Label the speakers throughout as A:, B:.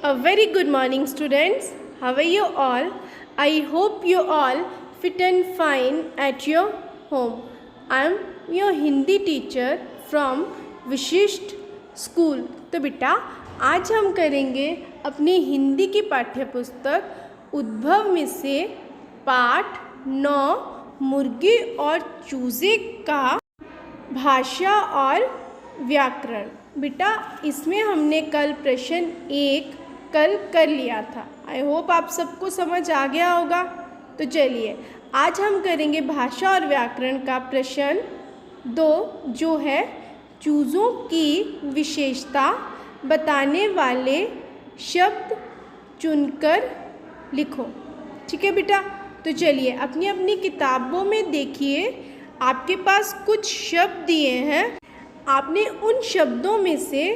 A: A very good morning, students. How are you all? I hope you all fit and fine at your home. I am your Hindi teacher from विशिष्ट school. तो बेटा आज हम करेंगे अपनी हिंदी की पाठ्य पुस्तक उद्भव में से पाठ 9 मुर्गी और चूजे का भाषा और व्याकरण। बेटा इसमें हमने कल प्रश्न 1 कल कर लिया था। आई होप आप सबको समझ आ गया होगा। तो चलिए आज हम करेंगे भाषा और व्याकरण का प्रश्न 2 जो है चूज़ों की विशेषता बताने वाले शब्द चुनकर लिखो। ठीक है बेटा, तो चलिए अपनी अपनी किताबों में देखिए, आपके पास कुछ शब्द दिए हैं। आपने उन शब्दों में से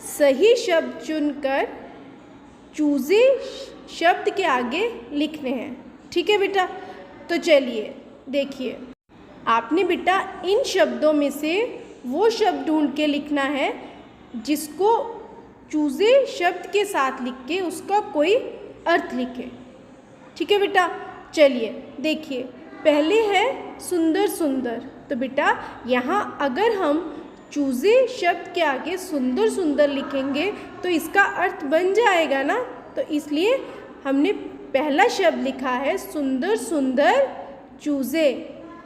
A: सही शब्द चुनकर चूजे शब्द के आगे लिखने हैं। ठीक है बेटा, तो चलिए देखिए, आपने बेटा इन शब्दों में से वो शब्द ढूंढ के लिखना है जिसको चूजे शब्द के साथ लिख के उसका कोई अर्थ लिखे। ठीक है बेटा, चलिए देखिए, पहले है सुंदर सुंदर। तो बेटा यहाँ अगर हम चूजे शब्द के आगे सुंदर सुंदर लिखेंगे तो इसका अर्थ बन जाएगा ना। तो इसलिए हमने पहला शब्द लिखा है सुंदर सुंदर चूजे।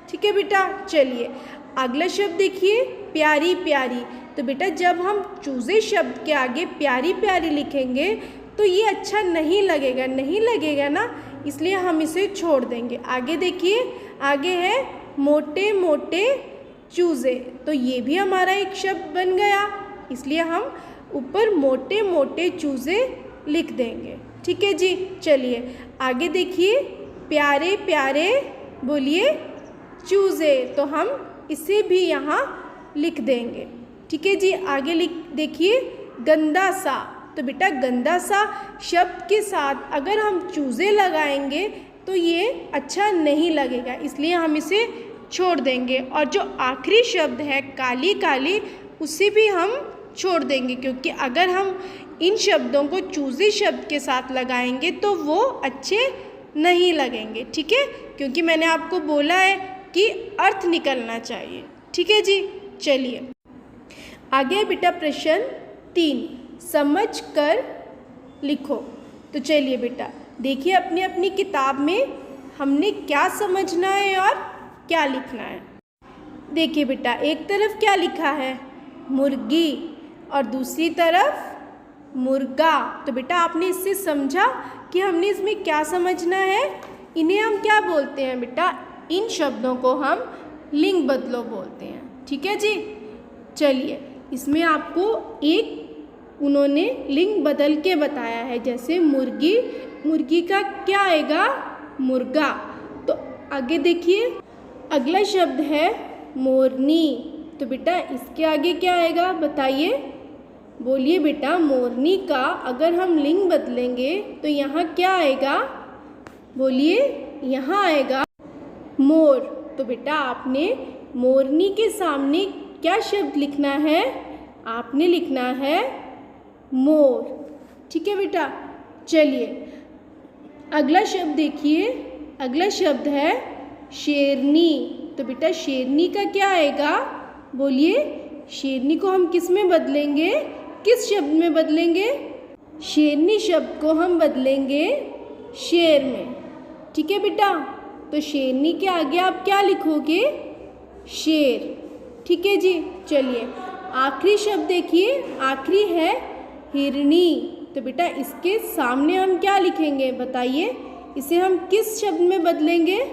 A: ठीक है बेटा, चलिए अगला शब्द देखिए प्यारी प्यारी। तो बेटा जब हम चूजे शब्द के आगे प्यारी प्यारी लिखेंगे तो ये अच्छा नहीं लगेगा ना, इसलिए हम इसे छोड़ देंगे। आगे देखिए, आगे है मोटे मोटे चूजे। तो ये भी हमारा एक शब्द बन गया, इसलिए हम ऊपर मोटे मोटे चूजे लिख देंगे। ठीक है जी, चलिए आगे देखिए प्यारे प्यारे बोलिए चूजे, तो हम इसे भी यहाँ लिख देंगे। ठीक है जी, आगे देखिए गंदा सा। तो बेटा गंदा सा शब्द के साथ अगर हम चूजे लगाएंगे तो ये अच्छा नहीं लगेगा, इसलिए हम इसे छोड़ देंगे। और जो आखिरी शब्द है काली काली, उसे भी हम छोड़ देंगे, क्योंकि अगर हम इन शब्दों को चूजे शब्द के साथ लगाएंगे तो वो अच्छे नहीं लगेंगे। ठीक है, क्योंकि मैंने आपको बोला है कि अर्थ निकलना चाहिए। ठीक है जी, चलिए आगे बेटा प्रश्न 3 समझ कर लिखो। तो चलिए बेटा देखिए अपनी अपनी किताब में हमने क्या समझना है और क्या लिखना है। देखिए बेटा एक तरफ क्या लिखा है मुर्गी और दूसरी तरफ मुर्गा। तो बेटा आपने इससे समझा कि हमने इसमें क्या समझना है। इन्हें हम क्या बोलते हैं बेटा, इन शब्दों को हम लिंग बदलो बोलते हैं। ठीक है जी, चलिए इसमें आपको एक उन्होंने लिंग बदल के बताया है, जैसे मुर्गी, मुर्गी का क्या आएगा मुर्गा। तो आगे देखिए अगला शब्द है मोरनी। तो बेटा इसके आगे क्या आएगा बताइए, बोलिए बेटा। मोरनी का अगर हम लिंग बदलेंगे तो यहाँ क्या आएगा, बोलिए यहाँ आएगा मोर। तो बेटा आपने मोरनी के सामने क्या शब्द लिखना है, आपने लिखना है मोर। ठीक है बेटा, चलिए अगला शब्द देखिए, अगला शब्द है शेरनी। तो बेटा शेरनी का क्या आएगा, बोलिए। शेरनी को हम किस में बदलेंगे, किस शब्द में बदलेंगे, शेरनी शब्द को हम बदलेंगे शेर में। ठीक है बेटा, तो शेरनी के आगे आप क्या लिखोगे, शेर। ठीक है जी, चलिए आखिरी शब्द देखिए, आखिरी है हिरनी। तो बेटा इसके सामने हम क्या लिखेंगे बताइए, इसे हम किस शब्द में बदलेंगे,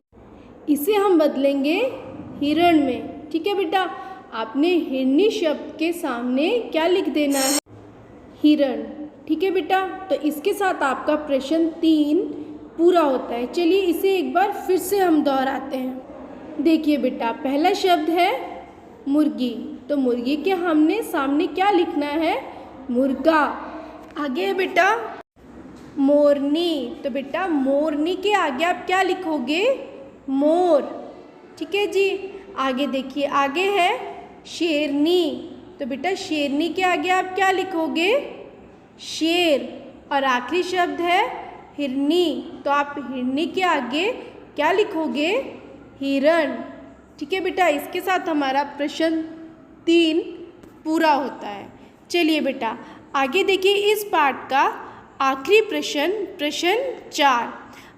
A: इसे हम बदलेंगे हिरण में। ठीक है बेटा, आपने हिरनी शब्द के सामने क्या लिख देना है, हिरण। ठीक है बेटा, तो इसके साथ आपका प्रश्न 3 पूरा होता है। चलिए इसे एक बार फिर से हम दोहराते हैं। देखिए बेटा पहला शब्द है मुर्गी। तो मुर्गी के हमने सामने क्या लिखना है, मुर्गा। आगे है बेटा मोरनी। तो बेटा मोरनी के आगे आप क्या लिखोगे, मोर। ठीक है जी, आगे देखिए, आगे है शेरनी। तो बेटा शेरनी के आगे आप क्या लिखोगे, शेर। और आखिरी शब्द है हिरनी, तो आप हिरनी के आगे क्या लिखोगे? हिरण। ठीक है बेटा, इसके साथ हमारा प्रश्न 3 पूरा होता है। चलिए बेटा आगे देखिए इस पाठ का आखिरी प्रश्न 4,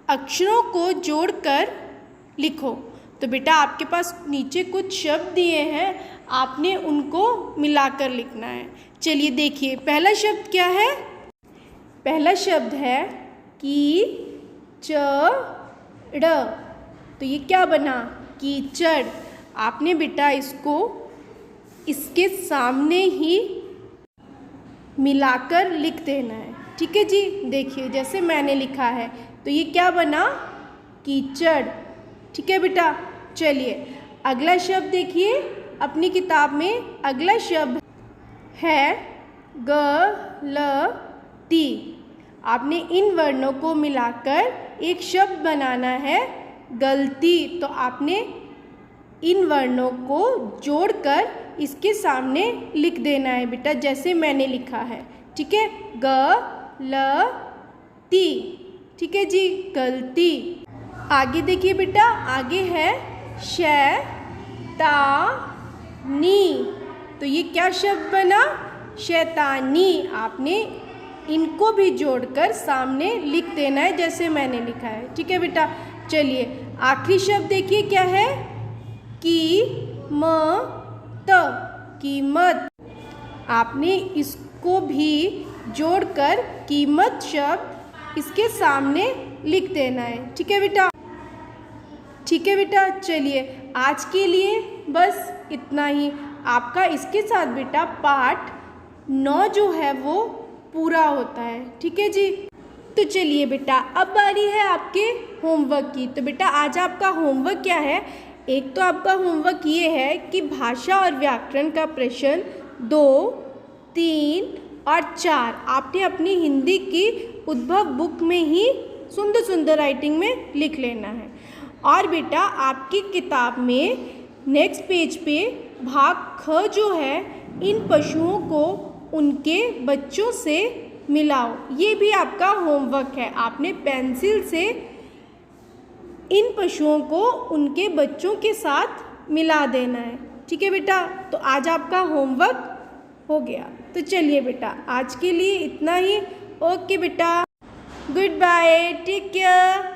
A: अक्षरों को जोड़कर लिखो। तो बेटा आपके पास नीचे कुछ शब्द दिए हैं, आपने उनको मिलाकर लिखना है। चलिए देखिए पहला शब्द क्या है? पहला शब्द है कीचड़। तो ये क्या बना? कीचड़। आपने बेटा इसको इसके सामने ही मिलाकर लिख देना है। ठीक है जी, देखिए जैसे मैंने लिखा है तो ये क्या बना? कीचड़। ठीक है बेटा, चलिए अगला शब्द देखिए अपनी किताब में। अगला शब्द है गलती। आपने इन वर्णों को मिलाकर एक शब्द बनाना है गलती। तो आपने इन वर्णों को जोड़कर इसके सामने लिख देना है बेटा, जैसे मैंने लिखा है। ठीक है, गलती। ठीक है जी, गलती। आगे देखिए बेटा, आगे है शैतानी। तो ये क्या शब्द बना? शैतानी। आपने इनको भी जोड़कर सामने लिख देना है जैसे मैंने लिखा है। ठीक है बेटा, चलिए आखिरी शब्द देखिए क्या है? कीमत। कीमत। आपने इसको भी जोड़कर कीमत शब्द इसके सामने लिख देना है। ठीक है बेटा, ठीक है बेटा, चलिए आज के लिए बस इतना ही। आपका इसके साथ बेटा पाठ 9 जो है वो पूरा होता है। ठीक है जी, तो चलिए बेटा अब बारी है आपके होमवर्क की। तो बेटा आज आपका होमवर्क क्या है? एक तो आपका होमवर्क ये है कि भाषा और व्याकरण का प्रश्न 2, 3 और 4 आपने अपनी हिंदी की उद्भव बुक में ही सुंदर सुंदर राइटिंग में लिख लेना है। और बेटा आपकी किताब में नेक्स्ट पेज पे भाग ख जो है, इन पशुओं को उनके बच्चों से मिलाओ। ये भी आपका होमवर्क है। आपने पेंसिल से इन पशुओं को उनके बच्चों के साथ मिला देना है। ठीक है बेटा, तो आज आपका होमवर्क हो गया। तो चलिए बेटा आज के लिए इतना ही। ओके बेटा, गुड बाय, टेक केयर।